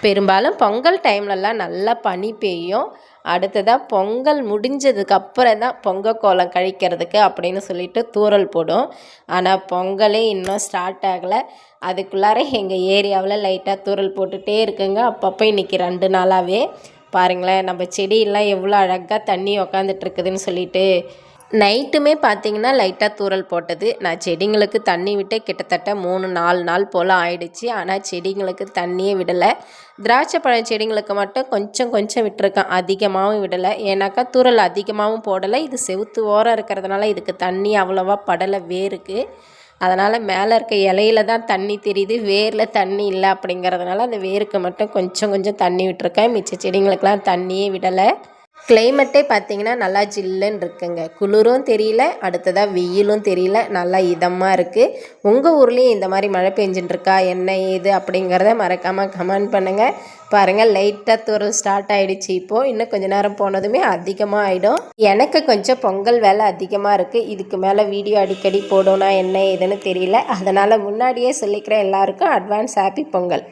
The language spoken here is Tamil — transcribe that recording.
பெரும்பாலும் பொங்கல் டைம்லலாம் நல்லா பனி பெய்யும். அடுத்ததாக பொங்கல் முடிஞ்சதுக்கப்புறம் தான் பொங்கல் கோலம் கழிக்கிறதுக்கு அப்படின்னு சொல்லிட்டு தூறல் போடும். ஆனால் பொங்கலே இன்னும் ஸ்டார்ட் ஆகலை. அதுக்குள்ளார எங்கள் ஏரியாவில் லைட்டாக தூறல் போட்டுகிட்டே இருக்குங்க. அப்பப்போ இன்றைக்கி 2 நாளாகவே பாருங்களேன், நம்ம செடியெல்லாம் எவ்வளோ அழகாக தண்ணி உக்காந்துட்ருக்குதுன்னு சொல்லிட்டு. நைட்டுமே பார்த்திங்கன்னா லைட்டாக தூறல் போட்டது. நான் செடிங்களுக்கு தண்ணி விட்டு கிட்டத்தட்ட 3-4 நாள் போல் ஆயிடுச்சு. ஆனால் செடிங்களுக்கு தண்ணியே விடலை. திராட்சை பழ செடிங்களுக்கு மட்டும் கொஞ்சம் கொஞ்சம் விட்டுருக்கேன், அதிகமாகவும் விடலை. ஏன்னாக்கா தூறல் அதிகமாகவும் போடலை. இது செவுத்து ஓரம் இருக்கிறதுனால இதுக்கு தண்ணி அவ்வளோவா படலை வேருக்கு. அதனால் மேலே இருக்க இலையில தான் தண்ணி தெரியுது, வேரில் தண்ணி இல்லை. அப்படிங்கிறதுனால அந்த வேருக்கு மட்டும் கொஞ்சம் கொஞ்சம் தண்ணி விட்டுருக்கேன். மிச்ச செடிங்களுக்கெலாம் தண்ணியே விடலை. கிளைமேட்டே பார்த்திங்கன்னா நல்லா ஜில்லுன்னு இருக்குங்க. குளிரும் தெரியல, அடுத்ததாக வெயிலும் தெரியல, நல்லா இதமாக இருக்குது. உங்கள் ஊர்லேயும் இந்த மாதிரி மழை பெஞ்சுட்டுருக்கா, என்ன ஏது அப்படிங்கிறத மறக்காமல் கமெண்ட் பண்ணுங்கள். பாருங்கள், லைட்டாக தூறல் ஸ்டார்ட் ஆகிடுச்சு. இப்போது இன்னும் கொஞ்சம் நேரம் போனதுமே அதிகமாக ஆகிடும். எனக்கு கொஞ்சம் பொங்கல் வேலை அதிகமாக இருக்குது. இதுக்கு மேலே வீடியோ அடிக்கடி போடணும்னா என்ன ஏதுன்னு தெரியல. அதனால் முன்னாடியே சொல்லிக்கிறேன், எல்லாருக்கும் அட்வான்ஸ் ஹாப்பி பொங்கல்.